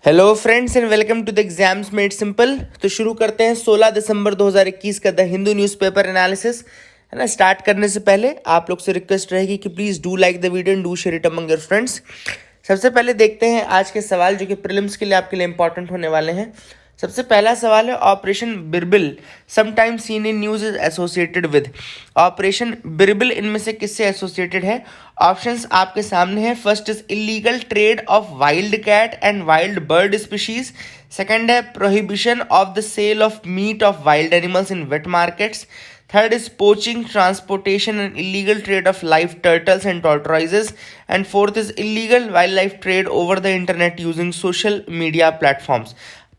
Hello friends and welcome to the exams made simple. तो शुरू करते हैं 16 दिसंबर 2021 का द हिंदू न्यूज़पेपर एनालिसिस, है ना। स्टार्ट करने से पहले आप लोग से रिक्वेस्ट रहेगी कि please do like the video and do share it among your friends. सबसे पहले देखते हैं आज के सवाल जो कि प्रीलिम्स के लिए आपके लिए इंपॉर्टेंट होने वाले हैं। सबसे पहला सवाल है ऑपरेशन बिरबिल sometimes seen in news is associated with. Operation बिरबिल इनमें से किससे एसोसिएटेड है? ऑप्शंस आपके सामने है। First is illegal trade of wild cat and wild bird species. Second है prohibition of the sale of meat of wild animals in wet markets. Third is poaching, transportation, and illegal trade of live turtles and tortoises. And fourth is illegal wildlife trade over the internet using social media platforms.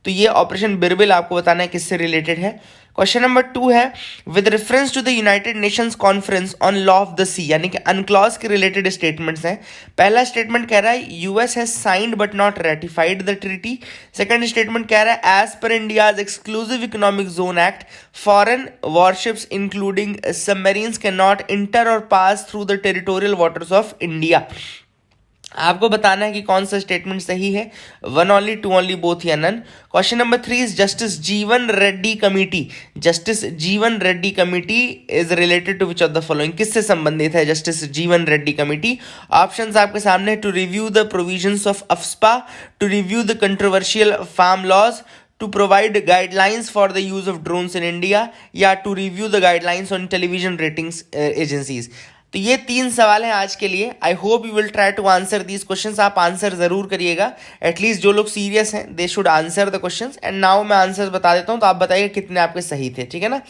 तो ये operation बिरबिल आपको बताना है किससे related है। Question number 2 है with reference to the United Nations conference on law of the sea, यानी कि अनक्लॉज के रिलेटेड स्टेटमेंट्स हैं। पहला स्टेटमेंट कह रहा है US has signed but not ratified the treaty. Second statement कह रहा है as per India's exclusive economic zone act foreign warships including submarines can not enter और pass through the territorial waters of India. आपको बताना है कि कौन सा स्टेटमेंट सही है। One only, two only, both या none. Question number 3 is justice Jeevan Reddy committee. Justice Jeevan Reddy committee is related to which of the following? किससे संबंधित है justice Jeevan Reddy committee? Options आपके सामने, to review the provisions of AFSPA, to review the controversial farm laws, to provide guidelines for the use of drones in India, या to review the guidelines on television ratings agencies। तो ये 3 सवाल हैं आज के लिए। I hope you will try to answer these questions. आप answer जरूर करिएगा, एटलीस्ट जो लोग सीरियस हैं they should answer the questions. And now मैं आंसर बता देता हूँ, तो आप बताइए कितने आपके सही थे, ठीक है ना।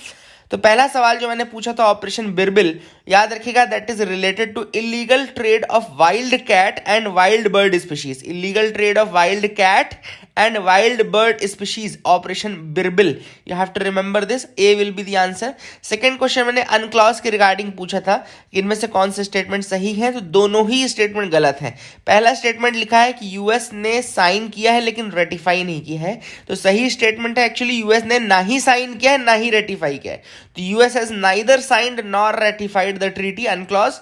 तो पहला सवाल जो मैंने पूछा था ऑपरेशन बिरबिल, याद रखिएगा, that is related to illegal trade of wild cat and wild bird species. Illegal trade of wild cat and wild bird species, operation बिरबिल। You have to remember this, A will be the answer. Second question मैंने अनक्लॉज के regarding पूछा था कि इनमें से कौन से स्टेटमेंट सही है, तो दोनों ही स्टेटमेंट गलत हैं। पहला स्टेटमेंट लिखा है कि यूएस ने साइन किया है लेकिन रेटिफाई नहीं किया है, तो सही स्टेटमेंट है एक्चुअली यूएस ने ना ही साइन किया है ना ही रेटिफाई किया है। तो US has neither signed nor ratified the treaty, अनक्लॉज,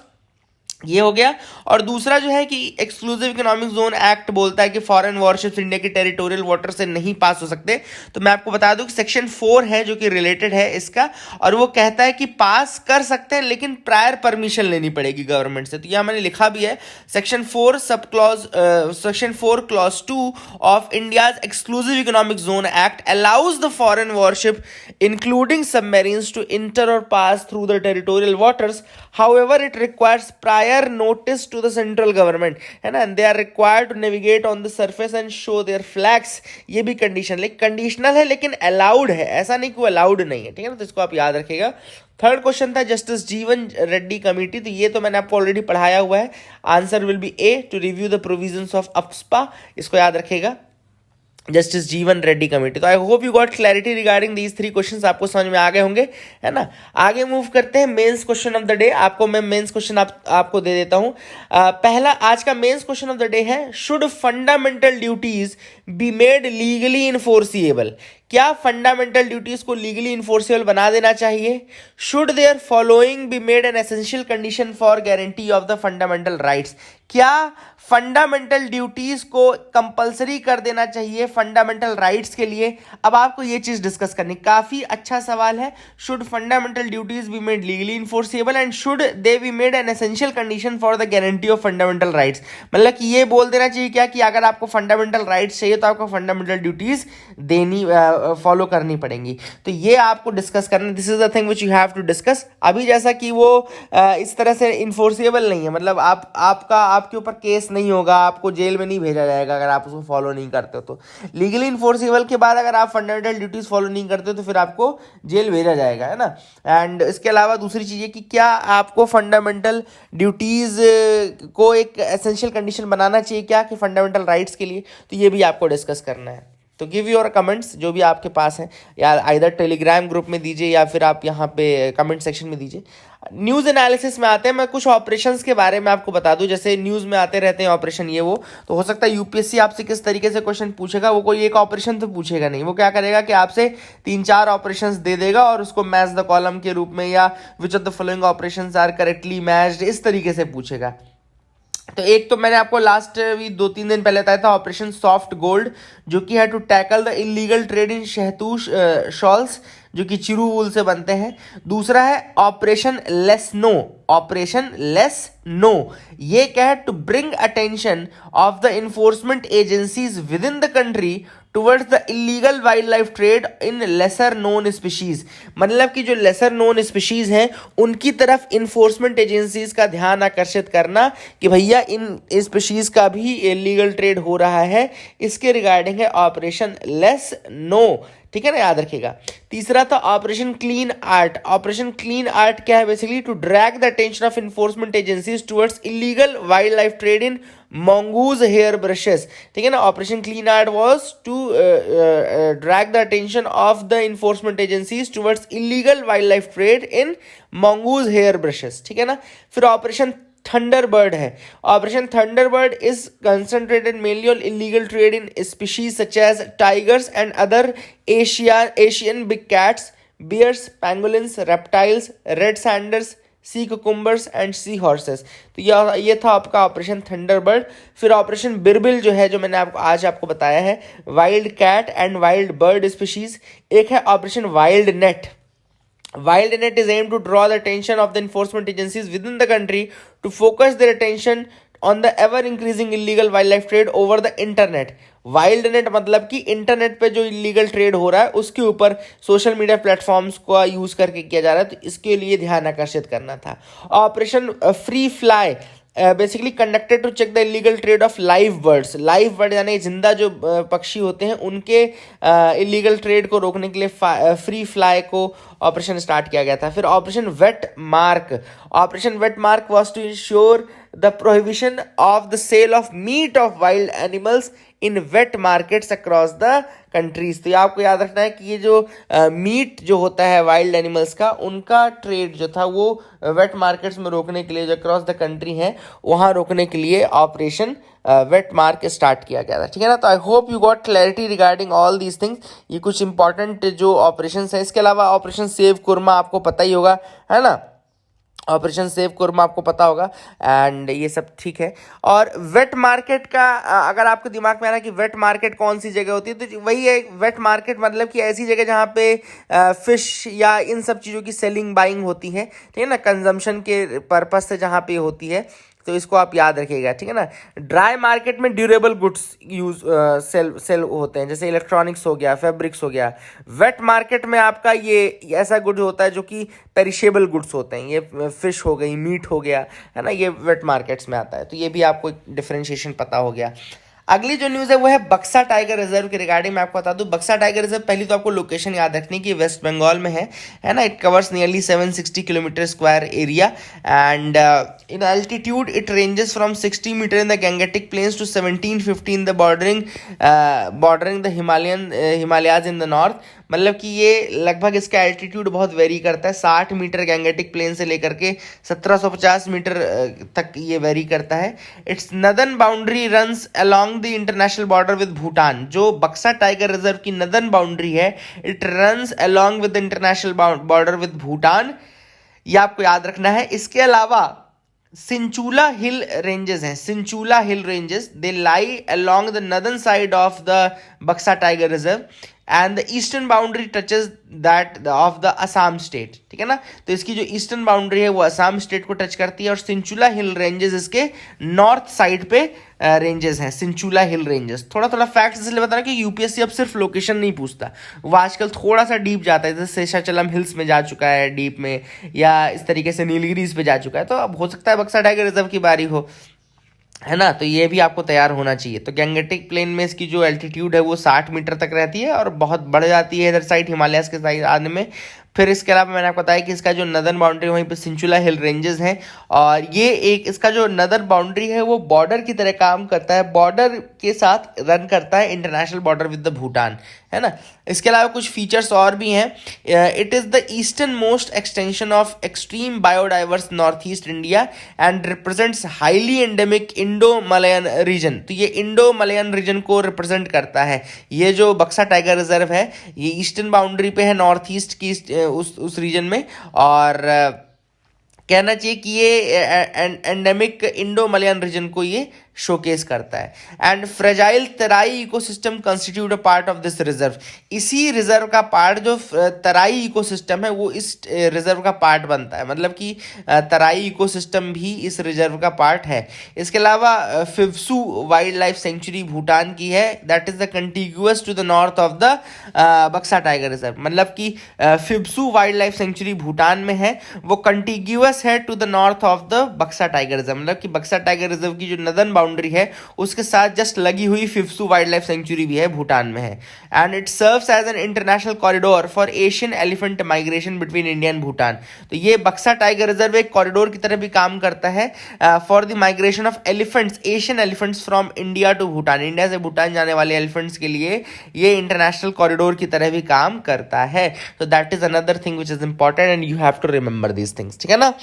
ये हो गया। और दूसरा जो है कि एक्सक्लूसिव इकोनॉमिक जोन एक्ट बोलता है कि फॉरेन वॉरशिप्स इंडिया के टेरिटोरियल वाटर से नहीं पास हो सकते। तो मैं आपको बता दूं कि सेक्शन 4 है जो कि रिलेटेड है इसका, और वो कहता है कि पास कर सकते हैं लेकिन प्रायर परमिशन लेनी पड़ेगी गवर्नमेंट से। तो यह मैंने लिखा भी है, section 4 sub clause, section 4 clause 2 of India's exclusive economic zone act allows the foreign warship including submarines to enter और pass through the territorial waters, however it requires prior notice to the central government, है ना, and they are required to navigate on the surface and show their flags। ये भी condition, लेकिन conditional है लेकिन allowed है, ऐसा नहीं कि वो अलाउड नहीं है, ठीक है ना। तो इसको आप याद रखिएगा। थर्ड क्वेश्चन था जस्टिस जीवन रेड्डी कमिटी, तो ये तो मैंने आपको ऑलरेडी पढ़ाया हुआ है। Answer will be A, to review the provisions of AFSPA, इसको याद रखिएगा, जस्टिस जीवन रेड्डी कमेटी। तो I hope you got clarity regarding these 3 questions, आपको समझ में आ गए होंगे, है ना। आगे मूव करते हैं mains question of the day. आपको मैं मेंस क्वेश्चन आपको दे देता हूं। पहला आज का mains question of the day है, should fundamental duties be made legally enforceable. क्या फंडामेंटल ड्यूटीज को लीगली इन्फोर्सेबल बना देना चाहिए? Should there following be made an essential condition for guarantee of the fundamental rights. क्या फंडामेंटल ड्यूटीज को compulsory कर देना चाहिए फंडामेंटल राइट्स के लिए? अब आपको ये चीज डिस्कस करनी, काफी अच्छा सवाल है। Should fundamental duties be made legally enforceable and should they B made an essential condition for the guarantee of fundamental rights. मतलब कि ये बोल देना चाहिए क्या कि अगर आपको फंडामेंटल राइट्स चाहिए तो आपको फंडामेंटल ड्यूटीज देनी, फॉलो करनी पड़ेंगी। तो ये आपको डिस्कस करना, this is the thing which you have to discuss. अभी जैसा कि वो इस तरह से इन्फोर्सेबल नहीं है, मतलब आपके ऊपर केस नहीं होगा, आपको जेल में नहीं भेजा जाएगा अगर आप उसको फॉलो नहीं करते हो। तो लीगली इन्फोर्सेबल के बाद अगर आप फंडामेंटल ड्यूटीज फॉलो नहीं करते हो तो फिर आपको जेल भेजा जाएगा, है ना। एंड इसके अलावा दूसरी चीज है कि क्या आपको फंडामेंटल ड्यूटीज को एक एसेंशियल कंडीशन बनाना चाहिए क्या कि फंडामेंटल राइट्स के लिए, तो ये भी आपको डिस्कस करना है। तो गिव योर कमेंट्स जो भी आपके पास हैं, या आइदर टेलीग्राम ग्रुप में दीजिए या फिर आप यहाँ पे कमेंट सेक्शन में दीजिए। न्यूज़ एनालिसिस में आते हैं, मैं कुछ ऑपरेशंस के बारे में आपको बता दूं, जैसे न्यूज़ में आते रहते हैं ऑपरेशन ये वो, तो हो सकता है यूपीएससी आपसे किस तरीके से क्वेश्चन पूछेगा, वो कोई एक ऑपरेशन तो पूछेगा नहीं, वो क्या करेगा कि आपसे 3-4 ऑपरेशंस दे देगा और उसको मैच द कॉलम के रूप में या which of the following operations are correctly matched, इस तरीके से पूछेगा। तो एक तो मैंने आपको लास्ट भी 2-3 दिन पहले बताया था ऑपरेशन सॉफ्ट गोल्ड, जो कि है to tackle the illegal trade in shahtoosh shawls, जो कि चिरू वूल से बनते हैं। दूसरा है operation Lesknow. Operation Lesknow ये क्या है, to bring attention of the enforcement agencies within the country towards the illegal wildlife trade in lesser known species. मतलब कि जो लेसर नोन स्पीशीज हैं उनकी तरफ इन्फोर्समेंट एजेंसीज का ध्यान आकर्षित करना कि भैया इन स्पीशीज का भी इलीगल ट्रेड हो रहा है, इसके रिगार्डिंग है ऑपरेशन लेस नो। ठीक है ना, याद रखिएगा। तीसरा था operation clean art. Operation clean art क्या है, basically to drag the attention of enforcement agencies towards illegal wildlife trade in mongoose hair brushes। ठीक है ना, operation clean art was to drag the attention of the enforcement agencies towards illegal wildlife trade in mongoose hair brushes। ठीक है ना। फिर operation Thunderbird है। Operation Thunderbird is concentrated mainly on illegal trade in species such as tigers and other Asian big cats, bears, pangolins, reptiles, red sanders, sea cucumbers and sea horses. तो ये था आपका operation thunderbird. फिर operation बिरबिल जो है, जो मैंने आपको बताया है, wild cat and wild bird species. एक है operation wild net. Wild net is aimed to draw the attention of the enforcement agencies within the country to focus their attention on the ever increasing illegal wildlife trade over the internet। Wild net मतलब कि internet पे जो illegal trade हो रहा है उसके ऊपर social media platforms को यूज करके किया जा रहा है, तो इसके लिए ध्यान आकर्षित करना था। Operation free fly basically conducted to check the illegal trade of live birds. Live bird यानी जिंदा जो पक्षी होते हैं उनके इलीगल ट्रेड को रोकने के लिए फ्री फ्लाई को ऑपरेशन स्टार्ट किया गया था। फिर operation wet mark. Operation wet mark was to ensure the prohibition of the sale of meat of wild animals in wet markets across the countries. तो ये आपको याद रखना है कि ये जो मीट जो होता है वाइल्ड एनिमल्स का, उनका ट्रेड जो था वो वेट मार्केट्स में रोकने के लिए, जो अक्रॉस द कंट्री है वहाँ रोकने के लिए ऑपरेशन वेट मार्क स्टार्ट किया गया था। ठीक है ना। तो I hope you got clarity regarding all these things. ये कुछ इंपॉर्टेंट जो ऑपरेशन है। इसके अलावा ऑपरेशन सेव कुरमा आपको पता ही होगा, है ना। ऑपरेशन सेव कुरमा आपको पता होगा एंड ये सब ठीक है। और वेट मार्केट का अगर आपके दिमाग में आना कि वेट मार्केट कौन सी जगह होती है, तो वही है वेट मार्केट, मतलब कि ऐसी जगह जहाँ पे फिश या इन सब चीज़ों की सेलिंग बाइंग होती है, ठीक है ना, कंजम्पशन के पर्पस से जहाँ पे होती है, तो इसको आप याद रखिएगा। ठीक है ना। ड्राई मार्केट में ड्यूरेबल गुड्स सेल होते हैं, जैसे इलेक्ट्रॉनिक्स हो गया, फैब्रिक्स हो गया। वेट मार्केट में आपका ये ऐसा गुड होता है जो कि पेरिशेबल गुड्स होते हैं, ये फिश हो गई, मीट हो गया, है ना, ये वेट मार्केट्स में आता है। तो ये भी आपको डिफरेंशिएशन पता हो गया। अगली जो न्यूज़ है वो है बक्सा टाइगर रिजर्व के रिगार्डिंग मैं आपको बता दूं। बक्सा टाइगर रिजर्व पहली तो आपको लोकेशन याद रखनी कि वेस्ट बंगाल में है ना। It covers nearly 760 kilometre square area and in altitude it ranges from 60 metre in the Gangetic plains to 1750 in the bordering the Himalayas in the north. मतलब कि ये लगभग इसका एल्टीट्यूड बहुत वेरी करता है, 60 मीटर गैंगेटिक प्लेन से लेकर के 1750 मीटर तक ये वेरी करता है। It's northern boundary runs along the international border with Bhutan. जो बक्सा टाइगर रिजर्व की नदर्न बाउंड्री है, it runs along with international border with Bhutan, ये आपको याद रखना है। इसके अलावा सिंचुला हिल रेंजेस हैं, Sinchula hill ranges, they lie along the northern side of the Buxa tiger reserve and the eastern boundary touches that of the Assam state. ठीक है ना। तो इसकी जो ईस्टर्न बाउंड्री है वो असम स्टेट को टच करती है और सिंचुला हिल रेंजेस इसके नॉर्थ साइड पे रेंजेस हैं, सिंचुला हिल रेंजेस। थोड़ा थोड़ा फैक्ट्स इसलिए बता रहा कि यूपीएससी अब सिर्फ लोकेशन नहीं पूछता, वो आजकल थोड़ा सा डीप जाता है, जैसे शेषाचलम हिल्स में जा चुका है डीप में, या इस तरीके से नीलगिरीज पे जा चुका है। तो अब हो सकता है बक्सा टाइगर रिजर्व की बारी हो, है ना। तो ये भी आपको तैयार होना चाहिए। तो गैंगेटिक प्लेन में इसकी जो एल्टीट्यूड है वो 60 मीटर तक रहती है और बहुत बढ़ जाती है इधर साइड हिमालयस के साइड आने में। फिर इसके अलावा मैंने आपको बताया कि इसका जो नदर्न बाउंड्री वहीं पे सिंचुला हिल रेंजेस हैं और ये एक इसका जो नदर्न बाउंड्री है वो बॉर्डर की तरह काम करता है, बॉर्डर के साथ रन करता है international border with the Bhutan, है ना। इसके अलावा कुछ फीचर्स और भी हैं। It is the eastern most extension of extreme biodiverse north east India and represents highly endemic Indo Malayan region. तो ये इंडो मलयन रीजन को रिप्रेजेंट करता है। ये जो बक्सा टाइगर रिजर्व है ये ईस्टर्न बाउंड्री पे है नॉर्थ ईस्ट की उस रीजन में, और कहना चाहिए कि ये एंडेमिक इंडो मलयान रीजन को ये शोकेस करता है। And fragile Terai ecosystem constitute a part of this reserve. इसी रिजर्व का पार्ट जो तराई इकोसिस्टम है वो इस रिजर्व का पार्ट बनता है, मतलब कि तराई इकोसिस्टम भी इस रिजर्व का पार्ट है। इसके अलावा Phibsoo wild life sanctuary Bhutan की है, that is the contiguous to the north of the Buxa tiger reserve. मतलब कि Phibsoo wild life sanctuary Bhutan में है, वो कंटिग्यूअस है to the north of the Buxa tiger reserve. मतलब कि बक्सा टाइगर रिजर्व की जो नदर्न बाउंड्री है उसके साथ जस्ट लगी हुई फिफ्सू वाइल्ड लाइफ सेंचुरी भी है, भूटान में है। And it serves as an international corridor for Asian elephant migration between India and Bhutan. तो ये बक्सा टाइगर रिजर्व एक कॉरिडोर की तरह भी काम करता है for the migration of elephants, Asian elephants from India to Bhutan. India से भूटान जाने वाले एलिफेंट्स के लिए ये इंटरनेशनल कॉरिडोर की तरह भी काम करता है। तो that is another thing which is important and you have to remember these things, ठीक है ना।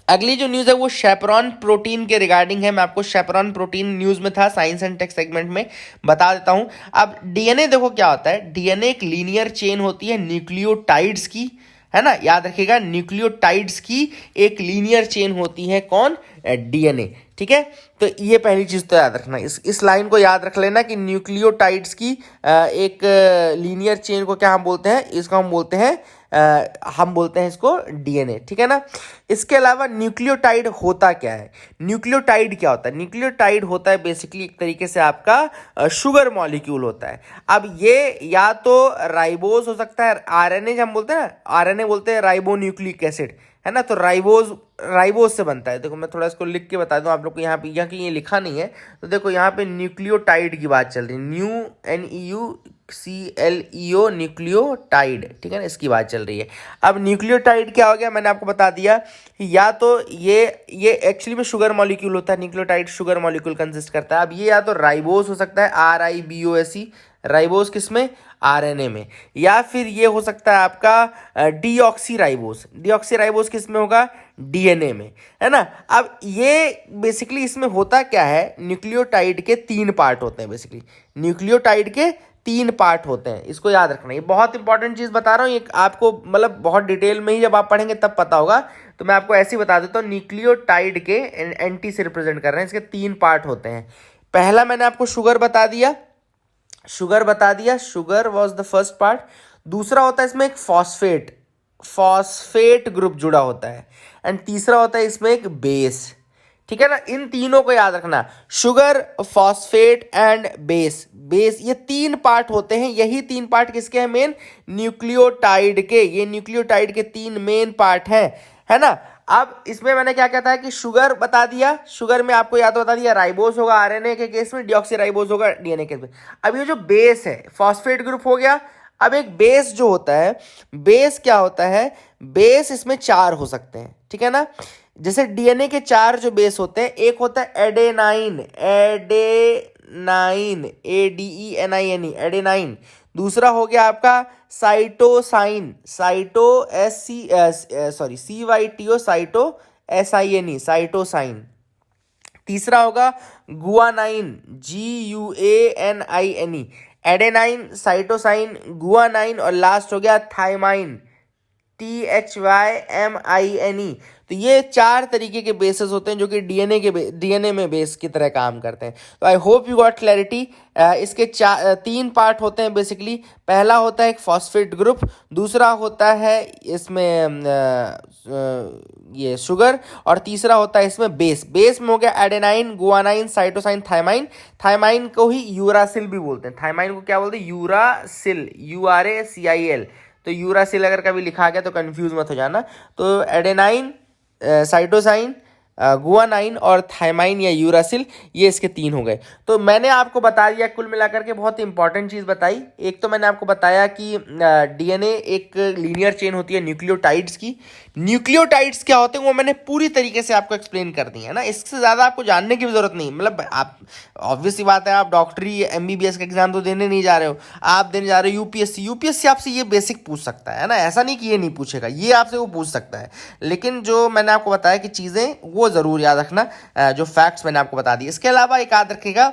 अगली जो न्यूज़ है वो शेपरॉन प्रोटीन के रिगार्डिंग है। मैं आपको शेपरॉन प्रोटीन न्यूज़ में था, साइंस एंड टेक सेगमेंट में बता देता हूं। अब डीएनए देखो क्या होता है, डीएनए एक लीनियर चेन होती है न्यूक्लियोटाइड्स की, है ना, याद रखिएगा न्यूक्लियोटाइड्स की एक लीनियर चेन होती है, कौन, डीएनए, ठीक है। तो ये पहली चीज़ तो याद रखना, इस लाइन को याद रख लेना कि न्यूक्लियोटाइड्स की एक लीनियर चेन को क्या हम बोलते हैं, इसको हम बोलते हैं इसको डीएनए, ठीक है ना। इसके अलावा न्यूक्लियोटाइड होता क्या है, न्यूक्लियोटाइड क्या होता है, न्यूक्लियोटाइड होता है बेसिकली एक तरीके से आपका शुगर मॉलिक्यूल होता है। अब ये या तो राइबोज हो सकता है, आरएनए जो हम बोलते हैं ना, आरएनए बोलते हैं राइबो न्यूक्लिक एसिड, है ना। तो राइबोज से बनता है। देखो मैं थोड़ा इसको लिख के बता दूं आप लोग को, यहाँ पे यहाँ की ये लिखा नहीं है, तो देखो यहाँ पे न्यूक्लियोटाइड की बात चल रही है, NEUCLEO न्यूक्लियोटाइड, ठीक है ना, इसकी बात चल रही है। अब न्यूक्लियोटाइड क्या हो गया, मैंने आपको बता दिया कि या तो ये एक्चुअली में शुगर मॉलिक्यूल होता है, न्यूक्लियोटाइड शुगर मॉलिक्यूल कंसिस्ट करता है। अब ये या तो राइबोस हो सकता है, RIBOSE, राइबोस किसमें, आरएनए में, या फिर ये हो सकता है आपका डीऑक्सीराइबोस, डीऑक्सीराइबोस किसमें होगा, डीएनए में, है ना। अब ये बेसिकली इसमें होता क्या है, न्यूक्लियोटाइड के 3 पार्ट होते हैं, बेसिकली न्यूक्लियोटाइड के 3 पार्ट होते हैं, इसको याद रखना। ये बहुत इंपॉर्टेंट चीज़ बता रहा हूँ, ये आपको मतलब बहुत डिटेल में ही जब आप पढ़ेंगे तब पता होगा, तो मैं आपको ऐसे ही बता देता हूँ। न्यूक्लियोटाइड के एंटी से रिप्रेजेंट कर रहे हैं, इसके 3 पार्ट होते हैं। पहला मैंने आपको शुगर बता दिया, sugar was the first part. दूसरा होता है इसमें एक फॉस्फेट ग्रुप जुड़ा होता है, एंड तीसरा होता है इसमें एक बेस, ठीक है ना। इन तीनों को याद रखना, शुगर, फॉस्फेट एंड बेस, ये 3 पार्ट होते हैं। यही 3 पार्ट किसके हैं, मेन न्यूक्लियोटाइड के, ये न्यूक्लियोटाइड के 3 मेन पार्ट हैं, है ना। अब इसमें मैंने क्या कहता है कि शुगर बता दिया, शुगर में आपको याद बता दिया राइबोस होगा आरएनए के केस में, डीऑक्सीराइबोस होगा डीएनए के केस में। अब ये जो बेस है, फॉस्फेट ग्रुप हो गया। अब एक बेस जो होता है, बेस क्या होता है, बेस इसमें 4 हो सकते हैं, ठीक है ना। जैसे डीएनए के 4 जो बेस होते हैं, एक होता है एडेनाइन, ADENINE, एडेनाइन। दूसरा हो गया आपका साइटोसाइन, SINE, साइटोसाइन। तीसरा होगा guanine, GUANINE, adenine, cytosine, guanine. और लास्ट हो गया थाइमाइन, THYMINE। तो ये 4 तरीके के बेसेस होते हैं जो कि डीएनए में बेस की तरह काम करते हैं। तो I hope you got clarity. इसके 3 पार्ट होते हैं बेसिकली। पहला होता है एक फॉस्फेट ग्रुप, दूसरा होता है इसमें ये शुगर, और तीसरा होता है इसमें बेस में हो गया adenine, guanine, cytosine, thymine. Thymine को ही यूरासिल भी बोलते हैं, थाइमाइन को क्या बोलते हैं, यूरासिल, URACIL। तो यूरासिल अगर कभी लिखा गया तो कंफ्यूज मत हो जाना। तो एडेनाइन, साइटोसाइन, गुआनाइन और थाइमाइन या यूरासिल, ये इसके 3 हो गए। तो मैंने आपको बता दिया, कुल मिलाकर के बहुत इंपॉर्टेंट चीज़ बताई। एक तो मैंने आपको बताया कि डीएनए एक लीनियर चेन होती है न्यूक्लियोटाइड्स की। न्यूक्लियोटाइड्स क्या होते हैं वो मैंने पूरी तरीके से आपको एक्सप्लेन कर दी है ना, इससे ज़्यादा आपको जानने की भी जरूरत नहीं। मतलब आप ऑब्वियस सी बात है, आप डॉक्टरी MBBS का एग्जाम तो देने नहीं जा रहे हो, आप देने जा रहे हो यूपीएससी आपसे ये बेसिक पूछ सकता है ना, ऐसा नहीं कि ये नहीं पूछेगा, ये आपसे वो पूछ सकता है। लेकिन जो मैंने आपको बताया कि चीज़ें वो ज़रूर याद रखना, जो फैक्ट्स मैंने आपको बता दिए। इसके अलावा एक याद रखिएगा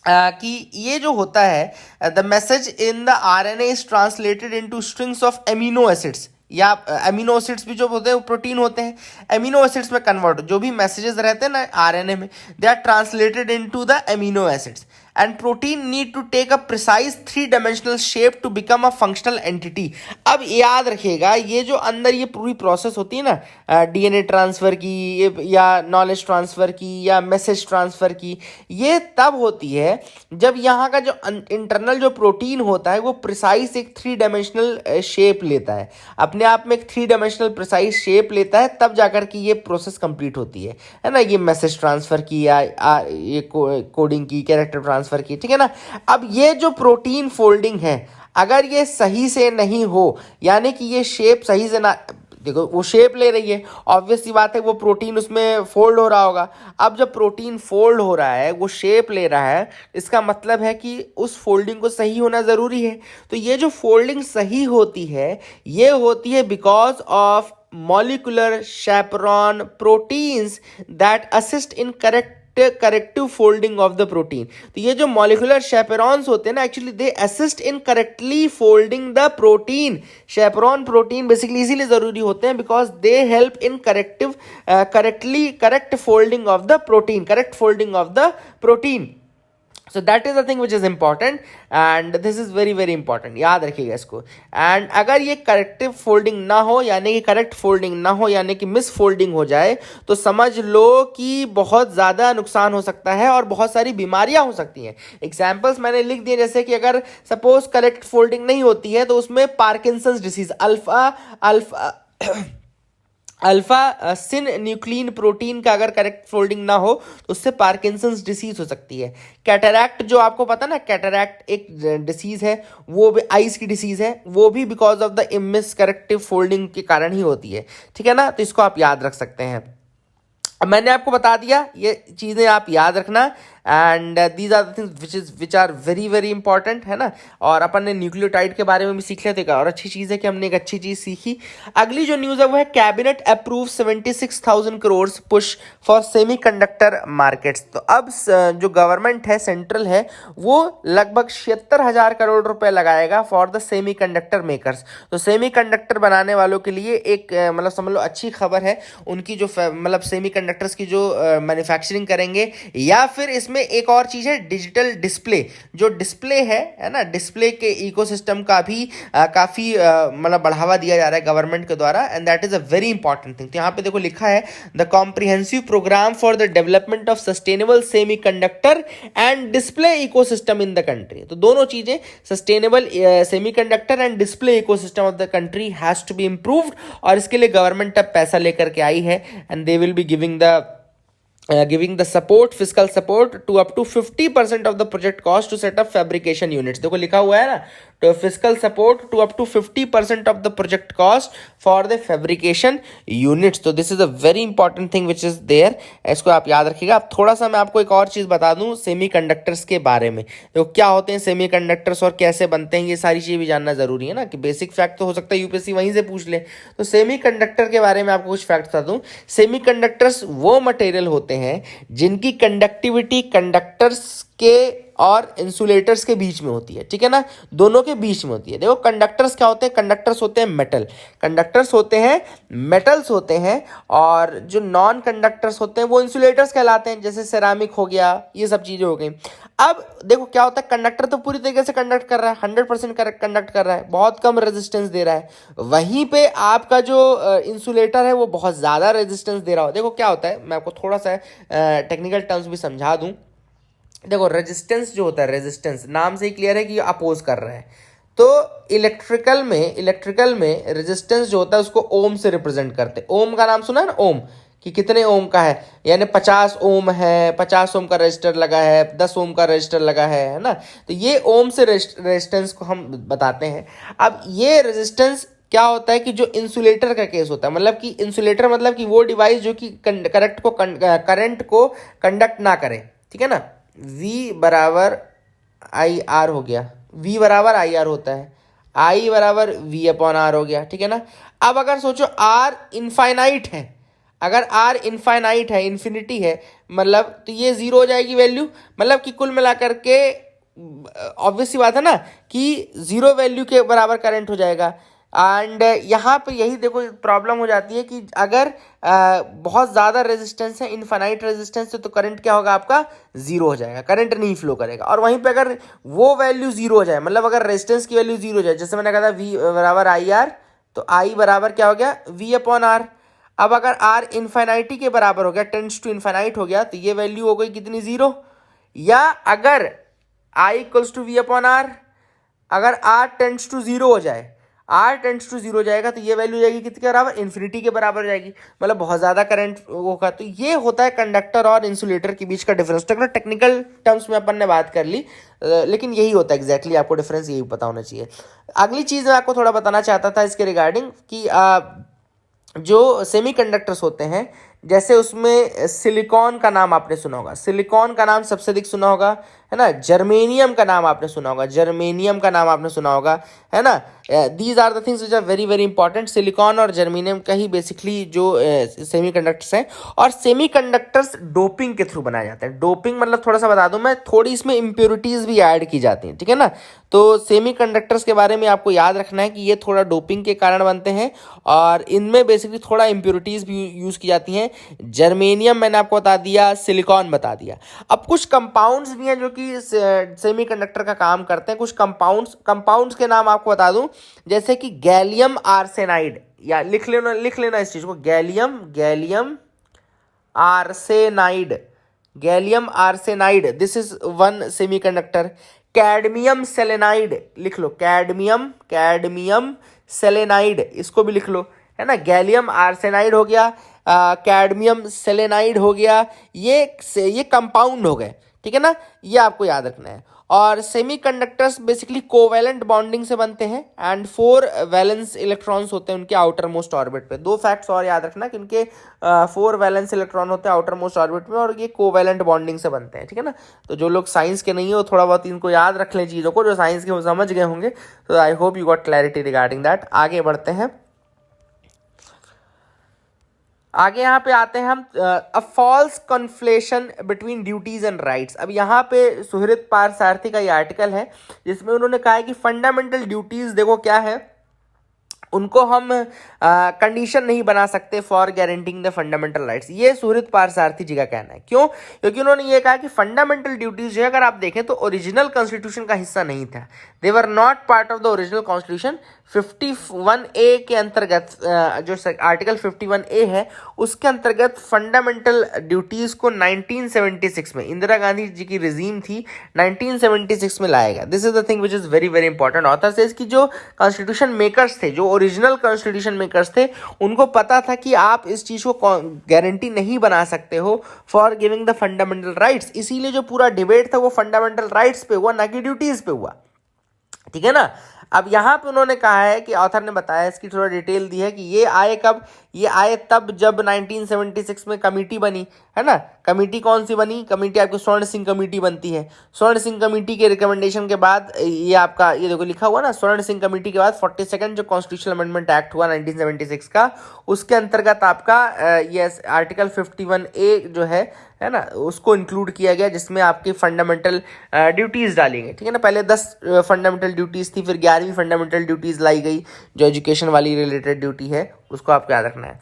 कि ये जो होता है, the message in the RNA is translated into strings of amino acids. या अमीनो एसिड्स भी जो होते हैं वो प्रोटीन होते हैं, अमीनो एसिड्स में कन्वर्ट, जो भी मैसेजेस रहते हैं ना आरएनए में, they are translated into the amino acids and protein need to take a precise 3 dimensional shape to become a functional entity. अब याद रखिएगा ये जो अंदर ये पूरी प्रोसेस होती है ना डीएनए ट्रांसफर की या नॉलेज ट्रांसफर की या मैसेज ट्रांसफर की, ये तब होती है जब यहाँ का जो इंटरनल जो प्रोटीन होता है वो प्रिसाइज एक 3 डायमेंशनल शेप लेता है, अपने आप में एक 3 डायमेंशनल प्रिसाइज शेप लेता है, तब जाकर के ये प्रोसेस कंप्लीट होती है ना, ये मैसेज ट्रांसफर की या ये कोडिंग की, कैरेक्टर ट्रांसफर की, ठीक है ना। अब ये जो प्रोटीन फोल्डिंग है अगर ये सही से नहीं हो, यानी कि ये शेप सही से ना, देखो वो शेप ले रही है, ऑब्वियस सी बात है वो प्रोटीन उसमें फोल्ड हो रहा होगा। अब जब प्रोटीन फोल्ड हो रहा है, वो शेप ले रहा है, इसका मतलब है कि उस फोल्डिंग को सही होना ज़रूरी है। तो ये जो फोल्डिंग सही होती है ये होती है because of molecular chaperone proteins that assist in corrective folding of the protein. तो ये जो मॉलिक्यूलर शेपेरॉन्स होते हैं ना, actually they assist in correctly folding the protein. Chaperone protein basically इसीलिए जरूरी होते हैं because they help in correct folding of the protein, correct folding of the protein. So that is the thing which is important and this is very very important, याद रखिएगा इसको। And अगर ये corrective folding ना हो, यानी कि correct folding ना हो, यानी कि मिस फोल्डिंग हो जाए, तो समझ लो कि बहुत ज़्यादा नुकसान हो सकता है और बहुत सारी बीमारियां हो सकती हैं। एग्जाम्पल्स मैंने लिख दिए, जैसे कि अगर सपोज करेक्ट फोल्डिंग नहीं होती है तो उसमें पार्किंसंस डिसीज, अल्फा सिन न्यूक्लिन प्रोटीन का अगर करेक्ट फोल्डिंग ना हो तो उससे पार्किंसंस डिसीज हो सकती है। कैटरैक्ट जो आपको पता ना, कैटरैक्ट एक डिसीज है, वो भी आइज की डिसीज है, वो भी बिकॉज ऑफ द इमिस करेक्टिव फोल्डिंग के कारण ही होती है, ठीक है ना। तो इसको आप याद रख सकते हैं। अब मैंने आपको बता दिया, ये चीज़ें आप याद रखना and these are the things which are very very important, है ना। और अपन ने न्यूक्लियोटाइड के बारे में भी सीख लिया था, और अच्छी चीज़ है कि हमने एक अच्छी चीज़ सीखी। अगली जो न्यूज़ है वो है cabinet approve 76,000 crore push for semiconductor markets. तो अब जो गवर्नमेंट है, सेंट्रल है, वो लगभग 76,000 करोड़ रुपए लगाएगा फॉर द सेमीकंडक्टर मेकर्स। तो सेमीकंडक्टर बनाने वालों के लिए एक मतलब समझ लो अच्छी खबर है, उनकी जो मतलब सेमीकंडक्टर्स की जो मैन्युफैक्चरिंग करेंगे। या फिर इसमें एक और चीज है डिजिटल डिस्प्ले, जो डिस्प्ले है ना, डिस्प्ले के इकोसिस्टम का भी काफी मतलब बढ़ावा दिया जा रहा है गवर्नमेंट के द्वारा, and that is a very important thing. तो यहाँ पे देखो लिखा है the comprehensive programme for the development of sustainable semiconductor and display ecosystem in the country. तो दोनों चीजें, sustainable semiconductor and display ecosystem of the country has to be improved, और इसके लिए गवर्नमेंट अब पैसा लेकर के आई है and they will be giving the support, fiscal support to up to 50% of the project cost to set up fabrication units। देखो लिखा हुआ है ना, तो fiscal support to up to 50% of the project cost for the fabrication units। तो this is a very important thing which is there, इसको आप याद रखिएगा। अब थोड़ा सा मैं आपको एक और चीज़ बता दूं सेमीकंडक्टर्स के बारे में। देखो क्या होते हैं सेमीकंडक्टर्स और कैसे बनते हैं, ये सारी चीज़ें भी जानना जरूरी है ना, कि बेसिक फैक्ट तो हो सकता है यूपीएससी वहीं से पूछ ले। तो सेमीकंडक्टर के बारे में आपको कुछ फैक्ट बता दूं। सेमीकंडक्टर्स वो मटेरियल होते हैं जिनकी कंडक्टिविटी कंडक्टर्स के और इंसुलेटर्स के बीच में होती है, ठीक है ना, दोनों के बीच में होती है। देखो कंडक्टर्स क्या होते हैं, कंडक्टर्स होते हैं मेटल, कंडक्टर्स होते हैं मेटल्स होते हैं, और जो नॉन कंडक्टर्स होते हैं वो इंसुलेटर्स कहलाते हैं, जैसे सेरामिक हो गया, ये सब चीज़ें हो गई। अब देखो क्या होता है, कंडक्टर तो पूरी तरीके से कंडक्ट कर रहा है, 100% कंडक्ट कर रहा है, बहुत कम रेजिस्टेंस दे रहा है। वहीं पे आपका जो इंसुलेटर है वो बहुत ज़्यादा रेजिस्टेंस दे रहा हो। देखो क्या होता है, मैं आपको थोड़ा सा टेक्निकल टर्म्स भी समझा दूँ। देखो रेजिस्टेंस जो होता है, रेजिस्टेंस नाम से ही क्लियर है कि अपोज कर रहा है। तो इलेक्ट्रिकल में रेजिस्टेंस जो होता है उसको ओम से रिप्रेजेंट करते हैं। ओम का नाम सुना है ना, ओम, कि कितने ओम का है, यानी 50 ओम है, 50 ओम का रजिस्टर लगा है, 10 ओम का रजिस्टर लगा है ना। तो ये ओम से रेजिस्टेंस को हम बताते हैं। अब ये रेजिस्टेंस क्या होता है कि जो इंसुलेटर का केस होता है, मतलब कि इंसुलेटर मतलब कि वो डिवाइस जो कि करंट को कंडक्ट ना करे, ठीक है ना। V बराबर आई आर हो गया, V बराबर आई आर होता है, I बराबर V अपॉन आर हो गया, ठीक है ना। अब अगर सोचो R इनफाइनाइट है, अगर R इनफाइनाइट है, इन्फिनिटी है, मतलब तो ये जीरो हो जाएगी वैल्यू, मतलब कि कुल मिलाकर के ऑब्वियस सी बात है ना कि जीरो वैल्यू के बराबर करंट हो जाएगा। एंड यहाँ पे यही देखो प्रॉब्लम हो जाती है कि अगर बहुत ज़्यादा रेजिस्टेंस है, इनफाइनाइट रेजिस्टेंस है, तो करंट क्या होगा आपका, जीरो हो जाएगा, करंट नहीं फ्लो करेगा। और वहीं पे अगर वो वैल्यू जीरो हो जाए, मतलब अगर रेजिस्टेंस की वैल्यू जीरो हो जाए, जैसे मैंने कहा था V बराबर आई आर, तो I बराबर क्या हो गया, V अपॉन आर। अब अगर R इनफाइनाइटी के बराबर हो गया, टेंड्स टू इनफाइनाइट हो गया, तो ये वैल्यू हो गई कितनी, जीरो। या अगर I equals to V upon R, अगर R टेंड्स टू जीरो हो जाए, R टेंड्स टू जीरो जाएगा, तो ये वैल्यू जाएगी कितने के बराबर, इन्फिनिटी के बराबर हो जाएगी, मतलब बहुत ज़्यादा करंट होगा। तो ये होता है कंडक्टर और इंसुलेटर के बीच का डिफरेंस। टेक्निकल टर्म्स में अपन ने बात कर ली, लेकिन यही होता है एग्जैक्टली, आपको डिफरेंस यही पता होना चाहिए। अगली चीज़ मैं आपको थोड़ा बताना चाहता था इसके रिगार्डिंग कि जो सेमीकंडक्टर्स होते हैं, जैसे उसमें सिलिकॉन का नाम आपने सुना होगा, सिलिकॉन का नाम सबसे अधिक सुना होगा, है ना। जर्मेनियम का नाम आपने सुना होगा, जर्मेनियम का नाम आपने सुना होगा, है ना। These are the things which are very very important. Silicon और जर्मेनियम का ही बेसिकली जो सेमीकंडक्टर्स हैं, और सेमीकंडक्टर्स डोपिंग के थ्रू बनाए जाते हैं। डोपिंग मतलब थोड़ा सा बता दूं मैं, थोड़ी इसमें इम्प्योरिटीज़ भी ऐड की जाती हैं, ठीक है ना। तो सेमीकंडक्टर्स के बारे में आपको याद रखना है कि ये थोड़ा डोपिंग के कारण बनते हैं, और इनमें बेसिकली थोड़ा इम्प्योरिटीज़ भी यूज़ की जाती हैं। जर्मेनियम मैंने आपको बता दिया, सिलिकॉन बता दिया। अब कुछ कंपाउंड्स भी हैं जो कि सेमीकंडक्टर का काम करते हैं। कुछ कंपाउंड्स के नाम आपको बता दूं, जैसे कि गैलियम आर्सेनाइड, या लिख लेना इस चीज को, gallium arsenide, gallium arsenide, this is one semiconductor. Cadmium selenide लिख लो, कैडमियम सेलेनाइड, इसको भी लिख लो, है ना। गैलियम आर्सेनाइड हो गया, कैडमियम सेलेनाइड हो गया, ये कंपाउंड हो गए, ठीक है ना, ये आपको याद रखना है। और सेमीकंडक्टर्स बेसिकली कोवैलेंट बॉन्डिंग से बनते हैं, एंड 4 वैलेंस इलेक्ट्रॉन्स होते हैं उनके आउटर मोस्ट ऑर्बिट पे। 2 फैक्ट्स और याद रखना कि उनके 4 वैलेंस इलेक्ट्रॉन होते हैं आउटर मोस्ट ऑर्बिट में, और ये कोवैलेंट बॉन्डिंग से बनते हैं, ठीक है ना। तो जो लोग साइंस के नहीं है वो थोड़ा बहुत इनको याद रख लें चीज़ों को, जो साइंस के वो समझ गए होंगे। तो I hope you got clarity regarding that. आगे बढ़ते हैं, आगे यहाँ पे आते हैं हम, a false conflation between duties and rights. अब यहाँ पे सुहृद पारसारथी का ये आर्टिकल है, जिसमें उन्होंने कहा है कि फंडामेंटल ड्यूटीज देखो क्या है, उनको हम कंडीशन नहीं बना सकते for guaranteeing the fundamental rights. ये सुहृद पारसारथी जी का कहना है। क्यों? क्योंकि उन्होंने ये कहा कि फंडामेंटल ड्यूटीज जो है, अगर आप देखें तो ओरिजिनल कॉन्स्टिट्यूशन का हिस्सा नहीं था, they were not part of the original constitution. 51A के अंतर्गत, जो आर्टिकल 51A है, उसके अंतर्गत फंडामेंटल ड्यूटीज को 1976 में, इंदिरा गांधी जी की रिजीम थी, 1976 में लाया गया। This is the thing which is very very important. Author से इसकी जो कॉन्स्टिट्यूशन मेकर्स थे, जो ओरिजिनल कॉन्स्टिट्यूशन मेकर्स थे, उनको पता था कि आप इस चीज़ को गारंटी नहीं बना सकते हो for giving the fundamental rights. इसीलिए जो पूरा डिबेट था वो फंडामेंटल राइट्स पे हुआ, ना कि ड्यूटीज पे हुआ, ठीक है ना। अब यहाँ पे उन्होंने कहा है कि ऑथर ने बताया, इसकी थोड़ा डिटेल दी है कि ये आए कब, ये आए तब जब 1976 में कमेटी बनी, है ना। कमेटी कौन सी बनी? कमेटी आपकी स्वर्ण सिंह कमेटी बनती है। स्वर्ण सिंह कमेटी के रिकमेंडेशन के बाद ये आपका, ये देखो लिखा हुआ ना, स्वर्ण सिंह कमेटी के बाद 42nd जो कॉन्स्टिट्यूशनल अमेंडमेंट एक्ट हुआ 1976 का, उसके अंतर्गत आपका ये आर्टिकल 51A जो है ना, उसको इंक्लूड किया गया, जिसमें आपकी फंडामेंटल ड्यूटीज़ डाली गई, ठीक है ना। पहले 10 फंडामेंटल ड्यूटीज़ थी, फिर 11वीं फंडामेंटल ड्यूटीज़ लाई गई, जो एजुकेशन वाली रिलेटेड ड्यूटी है, उसको आपको याद रखना है,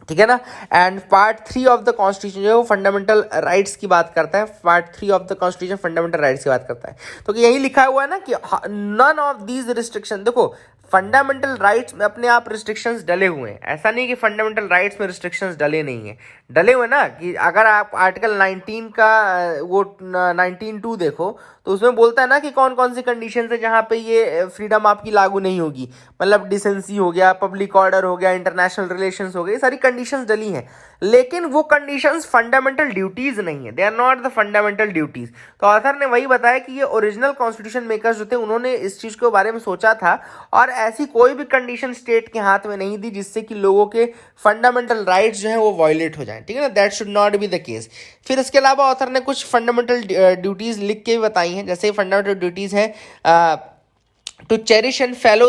ठीक है ना। And part 3 of the constitution जो है वो फंडामेंटल राइट्स की बात करता है। Part 3 of the constitution fundamental rights की बात करता है। तो यही लिखा हुआ है ना कि नन ऑफ दीज रिस्ट्रिक्शन, देखो फंडामेंटल राइट्स में अपने आप रिस्ट्रिक्शंस डले हुए हैं, ऐसा नहीं कि फंडामेंटल राइट्स में रिस्ट्रिक्शंस डले नहीं हैं, डले हुए ना। कि अगर आप आर्टिकल 19 का वो 19(2) देखो, तो उसमें बोलता है ना कि कौन कौन सी कंडीशन है जहाँ पे ये फ्रीडम आपकी लागू नहीं होगी, मतलब डिसेंसी हो गया, पब्लिक ऑर्डर हो गया, इंटरनेशनल रिलेशंस हो गए, सारी कंडीशंस डली हैं। लेकिन वो कंडीशंस फंडामेंटल ड्यूटीज नहीं है, they are not the fundamental duties. तो ऑथर ने वही बताया कि ये ओरिजिनल कॉन्स्टिट्यूशन मेकर्स जो थे, उन्होंने इस चीज़ के बारे में सोचा था, और ऐसी कोई भी कंडीशन स्टेट के हाथ में नहीं दी जिससे कि लोगों के फंडामेंटल राइट्स जो है वो वायलेट हो जाएं, ठीक है ना। That should not be the case. फिर इसके अलावा ऑथर ने कुछ फंडामेंटल ड्यूटीज लिख के भी बताई हैं, जैसे फंडामेंटल ड्यूटीज है to cherish and follow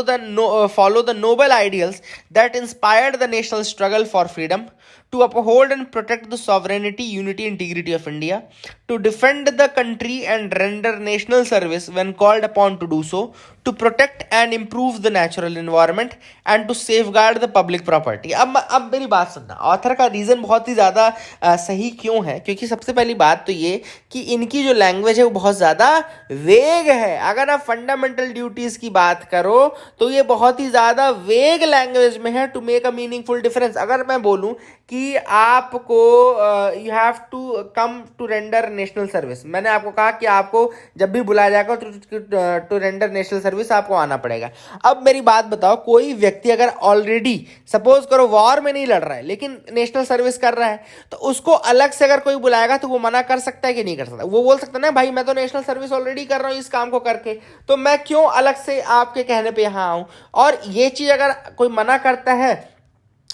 the noble ideals that inspired the national struggle for freedom, to uphold and protect the sovereignty, unity, integrity of India, to defend the country and render national service when called upon to do so, to protect and improve the natural environment, and to safeguard the public property. अब मेरी बात सुनना, author का reason बहुत ही ज़्यादा सही क्यों है, क्योंकि सबसे पहली बात तो ये कि इनकी जो लैंग्वेज है वो बहुत ज़्यादा वेग है। अगर आप फंडामेंटल ड्यूटीज़ की बात करो तो ये बहुत ही ज़्यादा वेग लैंग्वेज में है to make a meaningful difference. अगर मैं बोलूँ कि आपको you have to come to render national service, मैंने आपको कहा कि आपको जब भी बुलाया जाएगा टू रेंडर नेशनल सर्विस आपको आना पड़ेगा। अब मेरी बात बताओ, कोई व्यक्ति अगर ऑलरेडी सपोज करो वॉर में नहीं लड़ रहा है लेकिन नेशनल सर्विस कर रहा है, तो उसको अलग से अगर कोई बुलाएगा तो वो मना कर सकता है कि नहीं कर सकता? वो बोल सकता है ना, भाई मैं तो नेशनल सर्विस ऑलरेडी कर रहा हूँ इस काम को करके, तो मैं क्यों अलग से आपके कहने पे यहाँ आऊँ? और ये चीज़ अगर कोई मना करता है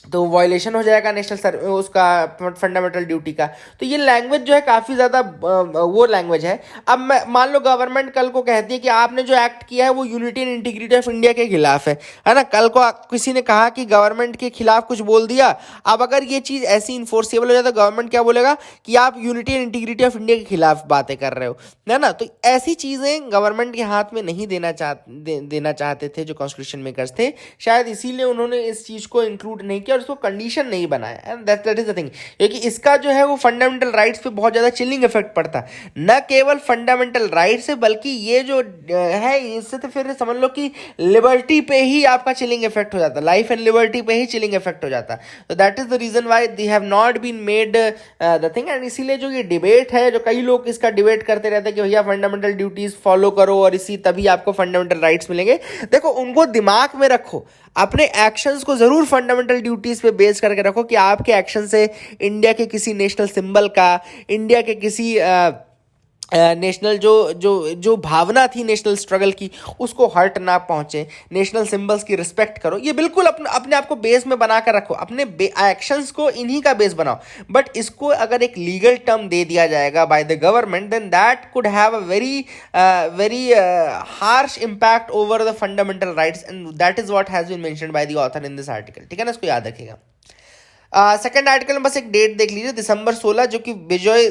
तो वायलेशन हो जाएगा नेशनल उसका फंडामेंटल ड्यूटी का। तो ये लैंग्वेज जो है काफ़ी ज़्यादा वो लैंग्वेज है। अब मैं मान लो गवर्नमेंट कल को कहती है कि आपने जो एक्ट किया है वो unity and integrity of India के खिलाफ है ना। कल को किसी ने कहा कि गवर्नमेंट के खिलाफ कुछ बोल दिया, अब अगर ये चीज़ ऐसी इन्फोर्सेबल हो जाए तो गवर्नमेंट क्या बोलेगा कि आप unity and integrity of India के खिलाफ बातें कर रहे हो, है ना। तो ऐसी चीज़ें गवर्नमेंट के हाथ में नहीं देना चाहते थे जो कॉन्स्टिट्यूशन मेकर्स थे, शायद इसीलिए उन्होंने इस चीज़ को इंक्लूड नहीं किया और उसको कंडीशन नहीं बनाया। And that is the thing, क्योंकि इसका जो है वो फंडामेंटल राइट्स पे बहुत ज़्यादा चिलिंग इफेक्ट पड़ता है। न केवल फंडामेंटल राइट्स से बल्कि ये जो है इससे तो फिर समझ लो कि लिबर्टी पे ही आपका चिलिंग इफेक्ट हो जाता है, लाइफ एंड लिबर्टी पे ही चिलिंग इफेक्ट हो जाता है। तो that is the reason why they have not been made the thing. And इसीलिए जो ये डिबेट है, जो कई लोग इसका डिबेट करते रहते हैं कि भैया फंडामेंटल ड्यूटीज फॉलो करो और इसी तभी आपको फंडामेंटल राइट्स मिलेंगे, देखो उनको दिमाग में रखो, अपने एक्शंस को जरूर फंडामेंटल ड्यूटीज पे बेस करके रखो कि आपके एक्शन से इंडिया के किसी नेशनल सिंबल का, इंडिया के किसी नेशनल जो भावना थी नेशनल स्ट्रगल की उसको हर्ट ना पहुंचे, नेशनल सिंबल्स की रिस्पेक्ट करो। ये बिल्कुल अपने आप को बेस में बना कर रखो, अपने एक्शंस को इन्हीं का बेस बनाओ। बट इसको अगर एक लीगल टर्म दे दिया जाएगा by the government, then that could have a very harsh impact over the fundamental rights, and that is what has been mentioned by the author in this article. ठीक है ना, इसको याद रखिएगा। सेकेंड आर्टिकल में बस एक डेट देख लीजिए, दिसंबर 16 जो कि विजय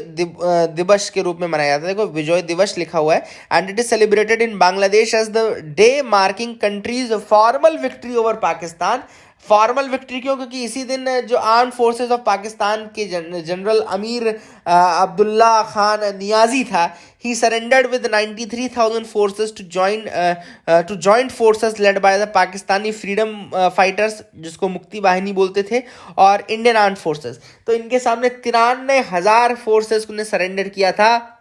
दिवस के रूप में मनाया जाता है। देखो विजय दिवस लिखा हुआ है, and it is celebrated in Bangladesh as the day marking country's formal victory over Pakistan. Formal victory क्यों? क्योंकि इसी दिन जो आर्म फोर्सेस ऑफ पाकिस्तान के जनरल अमीर अब्दुल्ला खान नियाजी था, he surrendered with 93,000 forces to joint forces led by the Pakistani freedom fighters, जिसको मुक्ति वाहिनी बोलते थे, और इंडियन आर्म फोर्सेस। तो इनके सामने 93,000 फोर्सेस ने सरेंडर किया था,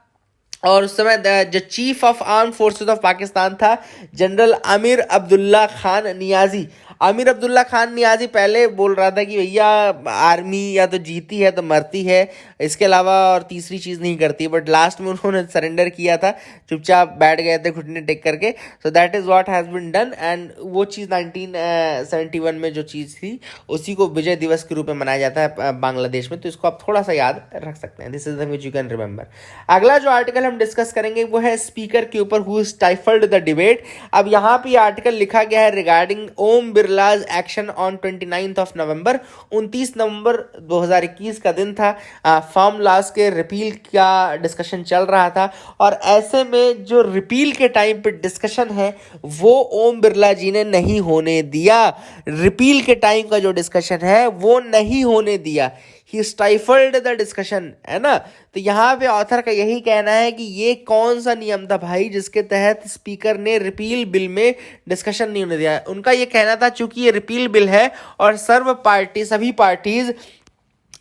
और उस समय जो chief of arm forces of Pakistan था जनरल अमीर अब्दुल्ला खान नियाजी। आमिर अब्दुल्ला खान नियाजी पहले बोल रहा था कि भैया आर्मी या तो जीती है तो मरती है, इसके अलावा और तीसरी चीज़ नहीं करती, बट लास्ट में उन्होंने सरेंडर किया था, चुपचाप बैठ गए थे घुटने टेक करके। So that is what has been done, and वो चीज़ 1971 में जो चीज़ थी उसी को विजय दिवस के रूप में मनाया जाता है बांग्लादेश में। तो इसको आप थोड़ा सा याद रख सकते हैं, this is the which you can remember. अगला जो आर्टिकल हम डिस्कस करेंगे वो है स्पीकर के ऊपर, हु स्टाइफल्ड द डिबेट। अब यहाँ पे आर्टिकल लिखा गया है regarding Om Birla's action on 29th of November। 29 नवंबर 2021 का दिन था, फार्म लॉज के रिपील का डिस्कशन चल रहा था, और ऐसे में जो रिपील के टाइम पे डिस्कशन है वो ओम बिरला जी ने नहीं होने दिया। रिपील के टाइम का जो डिस्कशन है वो नहीं होने दिया, ही स्टाइफल्ड द डिस्कशन, है ना। तो यहाँ पे ऑथर का यही कहना है कि ये कौन सा नियम था भाई जिसके तहत स्पीकर ने रिपील बिल में डिस्कशन नहीं होने दिया। उनका ये कहना था चूंकि ये रिपील बिल है और सभी पार्टीज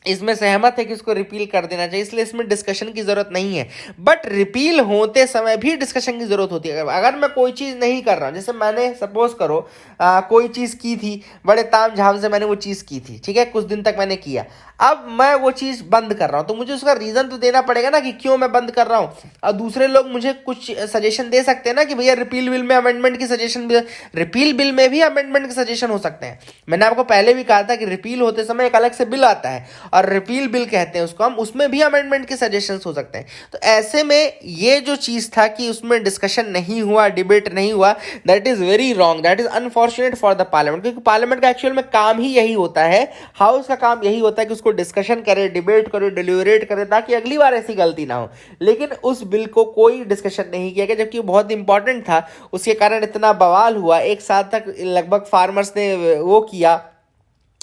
इसमें सहमत है कि इसको रिपील कर देना चाहिए, इसलिए इसमें डिस्कशन की ज़रूरत नहीं है। बट रिपील होते समय भी डिस्कशन की ज़रूरत होती है। अगर मैं कोई चीज़ नहीं कर रहा हूँ, जैसे मैंने सपोज करो कोई चीज़ की थी, बड़े ताम झाम से मैंने वो चीज़ की थी, ठीक है, कुछ दिन तक मैंने किया, अब मैं वो चीज़ बंद कर रहा हूँ, तो मुझे उसका रीज़न तो देना पड़ेगा ना कि क्यों मैं बंद कर रहा हूँ। और दूसरे लोग मुझे कुछ सजेशन दे सकते हैं ना कि भैया रिपील बिल में अमेंडमेंट की सजेशन भी, रिपील बिल में भी अमेंडमेंट के सजेशन हो सकते हैं। मैंने आपको पहले भी कहा था कि रिपील होते समय एक अलग से बिल आता है, और रिपील बिल कहते हैं उसको हम, उसमें भी अमेंडमेंट के सजेशंस हो सकते हैं। तो ऐसे में ये जो चीज़ था कि उसमें डिस्कशन नहीं हुआ, डिबेट नहीं हुआ, that is very wrong, that is unfortunate for the parliament, क्योंकि पार्लियामेंट का एक्चुअल में काम ही यही होता है, हाउस का काम यही होता है कि उसको डिस्कशन करे, डिबेट करे, डिलिबरेट करे, ताकि अगली बार ऐसी गलती ना हो। लेकिन उस बिल को कोई डिस्कशन नहीं किया गया, जबकि बहुत इंपॉर्टेंट था, उसके कारण इतना बवाल हुआ, एक साल तक लगभग फार्मर्स ने वो किया,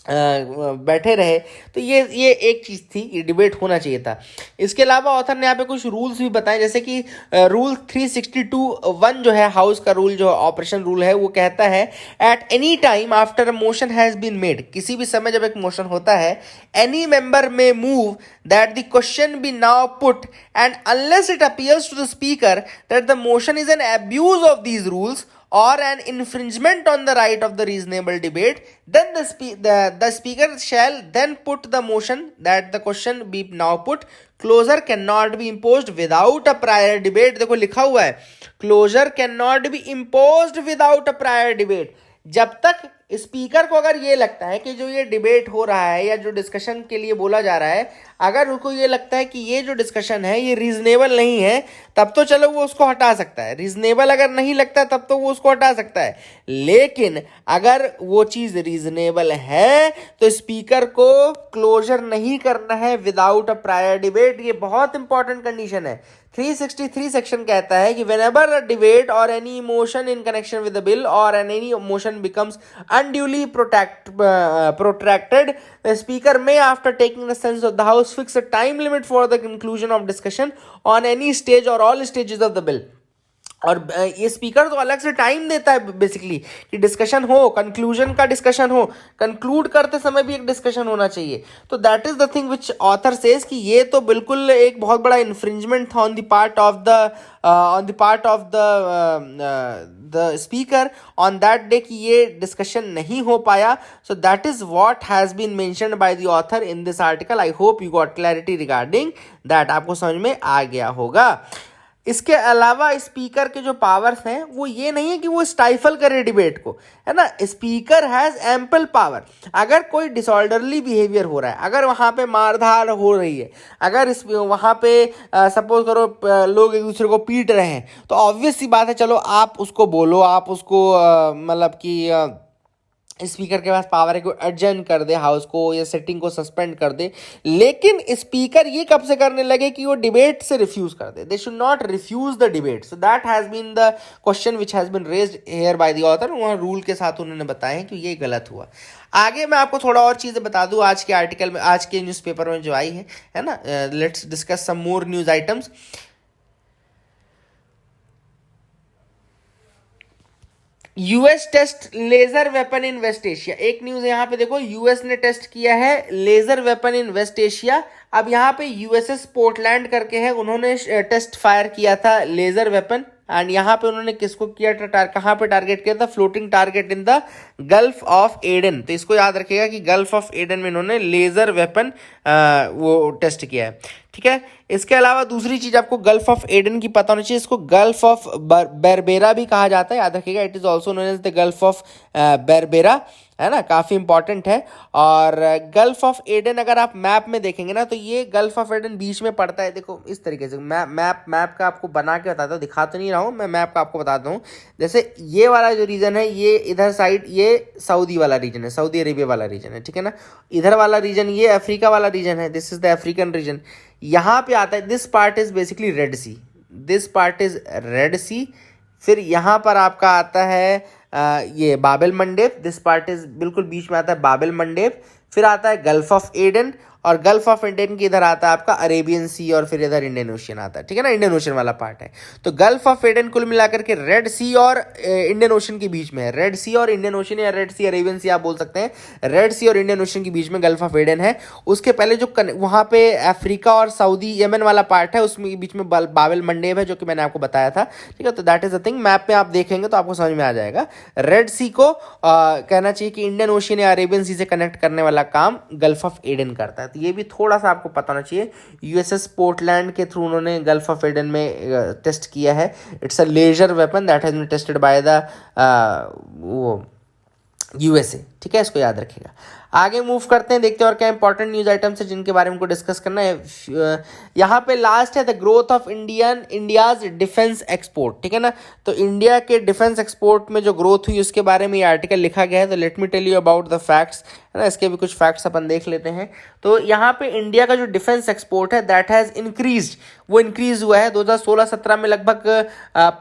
बैठे रहे। तो ये एक चीज़ थी, ये डिबेट होना चाहिए था। इसके अलावा ऑथर ने यहाँ पे कुछ रूल्स भी बताए, जैसे कि रूल 362(1) जो है हाउस का रूल, जो ऑपरेशन रूल है, वो कहता है at any time after a motion has been made, किसी भी समय जब एक मोशन होता है, any member may move that the question be now put and unless it appears to the speaker that the motion is an abuse of these rules or an infringement on the right of the reasonable debate, then the speaker shall then put the motion that the question be now put. Closure cannot be imposed without a prior debate. देखो लिखा हुआ है, closure cannot be imposed without a prior debate. जब तक speaker को अगर ये लगता है कि जो ये डिबेट हो रहा है या जो डिस्कशन के लिए बोला जा रहा है, अगर उनको ये लगता है कि ये जो डिस्कशन है ये रीजनेबल नहीं है, तब तो चलो वो उसको हटा सकता है। रीजनेबल अगर नहीं लगता तब तो वो उसको हटा सकता है। लेकिन अगर वो चीज़ रीजनेबल है तो स्पीकर को क्लोजर नहीं करना है विदाउट अ प्रायर डिबेट। ये बहुत इंपॉर्टेंट कंडीशन है। 363 सेक्शन कहता है कि whenever a debate or any motion in connection with the bill or any motion becomes unduly protracted, the speaker may, after taking the sense of the house, fix a time limit for the conclusion of discussion on any stage or all stages of the bill. और ये speaker तो अलग से time देता है basically कि discussion हो, conclusion का डिस्कशन हो, कंक्लूड करते समय भी एक डिस्कशन होना चाहिए। तो that is the thing which author says कि ये तो बिल्कुल एक बहुत बड़ा इन्फ्रिंजमेंट था on the part of the speaker on that day कि ये डिस्कशन नहीं हो पाया। So that is what has been mentioned by the author in this article. I hope you got clarity regarding that, आपको समझ में आ गया होगा। इसके अलावा स्पीकर के जो पावर्स हैं वो ये नहीं है कि वो स्टाइफल करे डिबेट को, है ना। Speaker has ample power. अगर कोई डिसऑर्डरली बिहेवियर हो रहा है, अगर वहाँ पे मारधाड़ हो रही है, अगर वहाँ पे सपोज करो लोग एक दूसरे को पीट रहे हैं, तो ऑब्वियस सी बात है, चलो आप उसको बोलो, आप उसको मतलब कि स्पीकर के पास पावर है कि एडजर्न कर दे हाउस को या सेटिंग को सस्पेंड कर दे। लेकिन स्पीकर ये कब से करने लगे कि वो डिबेट से रिफ्यूज कर दे। They should not refuse the debate. So that has been the question which has been raised here by the author. वहाँ रूल के साथ उन्होंने बताया है कि ये गलत हुआ। आगे मैं आपको थोड़ा और चीज़ें बता दूं आज के आर्टिकल में, आज के न्यूज़पेपर में जो आई है ना। Let's discuss some more news items. US test laser weapon in West Asia. एक न्यूज यहाँ पे देखो, यूएस ने टेस्ट किया है laser weapon in West Asia. अब यहाँ पे यूएसएस पोर्टलैंड करके है, उन्होंने टेस्ट फायर किया था लेजर वेपन। एंड यहाँ पे उन्होंने किसको किया था, कहाँ पे टारगेट किया था, floating target in the gulf of Aiden. तो इसको याद रखिएगा कि गल्फ ऑफ एडन में इन्होंने लेजर वेपन वो टेस्ट किया है, ठीक है। इसके अलावा दूसरी चीज आपको गल्फ ऑफ एडन की पता होनी चाहिए, इसको गल्फ ऑफ बेरबेरा भी कहा जाता है, याद रखिएगा। It is also known as the gulf of Berbera, है ना, काफ़ी इंपॉर्टेंट है। और गल्फ ऑफ एडन अगर आप मैप में देखेंगे ना, तो ये गल्फ ऑफ एडन बीच में पड़ता है। देखो इस तरीके से मैप का आपको बना के बताता हूँ, दिखा तो नहीं रहा हूँ मैं, मैप का आपको बताता हूँ। जैसे ये वाला जो रीजन है, ये इधर साइड ये सऊदी वाला रीजन है, सऊदी अरेबिया वाला रीजन है, ठीक है ना। इधर वाला रीजन ये अफ्रीका वाला रीजन है, this is the African region. यहाँ पे आता है, this part is basically Red Sea, this part is Red Sea. फिर यहाँ पर आपका आता है ये Bab el Mandeb, this part is बिल्कुल बीच में आता है बाबेल मंडेब। फिर आता है गल्फ ऑफ एडन, और गल्फ ऑफ एडन के इधर आता है आपका अरेबियन सी, और फिर इधर इंडियन ओशियन आता है, ठीक है ना, इंडियन ओशियन वाला पार्ट है। तो गल्फ ऑफ एडन कुल मिलाकर के रेड सी और इंडियन ओशियन के बीच में है। रेड सी और इंडियन ओशियन, या रेड सी अरेबियन सी आप बोल सकते हैं। रेड सी और इंडियन ओशियन के बीच में गल्फ ऑफ एडन है। उसके पहले जो वहाँ पे अफ्रीका और सऊदी यमन वाला पार्ट है, उसमें बीच में बाबेल मंडेब है, जो कि मैंने आपको बताया था, ठीक है। तो that is the thing, map में आप देखेंगे तो आपको समझ में आ जाएगा। रेड सी को कहना चाहिए कि इंडियन ओशियन या अरेबियन सी से कनेक्ट करने वाला काम गल्फ ऑफ एडन करता है। तो ये भी थोड़ा सा आपको पता होना चाहिए। यूएसएस पोर्टलैंड के थ्रू उन्होंने गल्फ ऑफ एडन में टेस्ट किया है। It's a laser weapon that has been tested by the वो यूएसए, ठीक है, इसको याद रखिएगा। आगे मूव करते हैं, देखते हैं और क्या इंपॉर्टेंट न्यूज आइटम्स है जिनके बारे में को डिस्कस करना है। यहाँ पे लास्ट है the growth of India's defence export, ठीक है ना। तो इंडिया के डिफेंस एक्सपोर्ट में जो ग्रोथ हुई उसके बारे में ये आर्टिकल लिखा गया है। तो let me tell you about the facts, है ना। इसके भी कुछ फैक्ट्स अपन देख लेते हैं। तो यहाँ पे इंडिया का जो डिफेंस एक्सपोर्ट है दैट हैज़ इंक्रीज, वो इंक्रीज हुआ है। 2016-17 में लगभग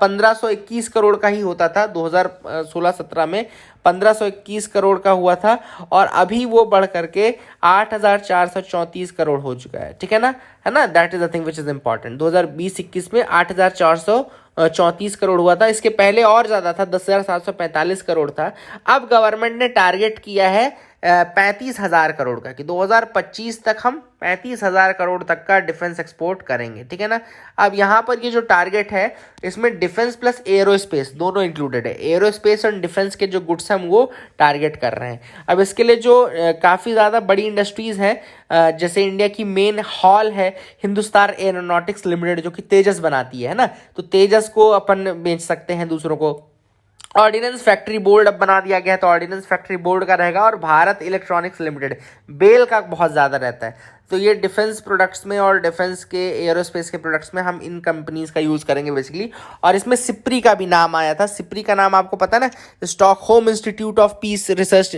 1521 करोड़ का ही होता था। 2016-17 में 1521 करोड़ का हुआ था और अभी वो बढ़ करके 8434 करोड़ हो चुका है, ठीक है ना। That is the thing which is important. 2020-21 में 8434 करोड़ हुआ था। इसके पहले और ज़्यादा था, 10,745 करोड़ था। अब गवर्नमेंट ने टारगेट किया है 35,000 करोड़ का, कि 2025 तक हम 35,000 करोड़ तक का डिफेंस एक्सपोर्ट करेंगे, ठीक है ना। अब यहाँ पर ये जो टारगेट है इसमें डिफेंस प्लस एरोस्पेस दोनों इंक्लूडेड है। एरोस्पेस और डिफेंस के जो गुड्स हम वो टारगेट कर रहे हैं। अब इसके लिए जो काफ़ी ज़्यादा बड़ी इंडस्ट्रीज़ हैं, जैसे इंडिया की मेन हॉल है हिंदुस्तान एरोनॉटिक्स लिमिटेड, जो कि तेजस बनाती है ना। तो तेजस को अपन बेच सकते हैं दूसरों को। ऑर्डिनेंस फैक्ट्री बोर्ड अब बना दिया गया है, तो ऑर्डिनेंस फैक्ट्री बोर्ड का रहेगा। और भारत इलेक्ट्रॉनिक्स लिमिटेड, बेल का बहुत ज़्यादा रहता है। तो ये डिफेंस प्रोडक्ट्स में और डिफेंस के एरोस्पेस के प्रोडक्ट्स में हम इन कंपनीज का यूज़ करेंगे बेसिकली। और इसमें सिप्री का भी नाम आया था। सिप्री का नाम आपको पता है ना, Stockholm Institute of Peace Research,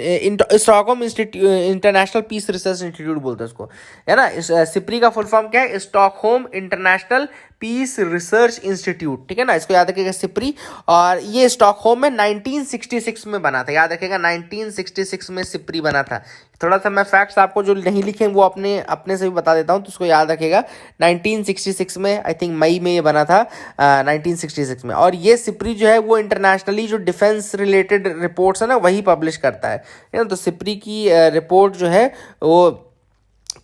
Stockholm International Peace Research Institute बोलते हैं उसको, है ना। सिप्री का फुल फॉर्म क्या है, Stockholm International Peace Research Institute, ठीक है ना। इसको याद रखिएगा, सिप्री। और ये स्टॉकहोम में 1966 में बना था, याद रखिएगा 1966 में सिप्री बना था। थोड़ा सा मैं फैक्ट्स आपको जो नहीं लिखे वो अपने से भी बता देता हूँ, तो उसको याद रखिएगा। 1966 में, आई थिंक मई में ये बना था, 1966 में। और ये सिप्री जो है वो इंटरनेशनली जो डिफेंस रिलेटेड रिपोर्ट्स है ना वही पब्लिश करता है ना। तो सिप्री की रिपोर्ट जो है वो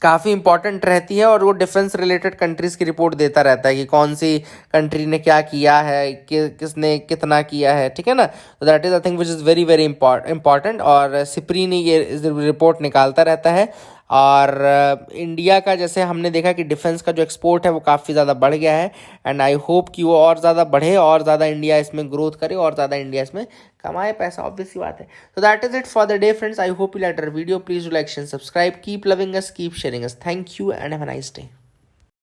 काफ़ी इंपॉर्टेंट रहती है और वो डिफेंस रिलेटेड कंट्रीज़ की रिपोर्ट देता रहता है कि कौन सी कंट्री ने क्या किया है, किसने कितना किया है, ठीक है ना। तो that is I think which is very very important. और सिप्री ने ये रिपोर्ट निकालता रहता है। और इंडिया का जैसे हमने देखा कि डिफेंस का जो एक्सपोर्ट है वो काफ़ी ज़्यादा बढ़ गया है। एंड आई होप कि वो और ज़्यादा बढ़े, और ज़्यादा इंडिया इसमें ग्रोथ करे, और ज़्यादा इंडिया इसमें कमाए पैसा, ऑब्वियस सी बात है। So that is it for the day, friends. I hope you liked our video. Please do like, share, subscribe. Keep loving us, keep sharing us. Thank you and have a nice day.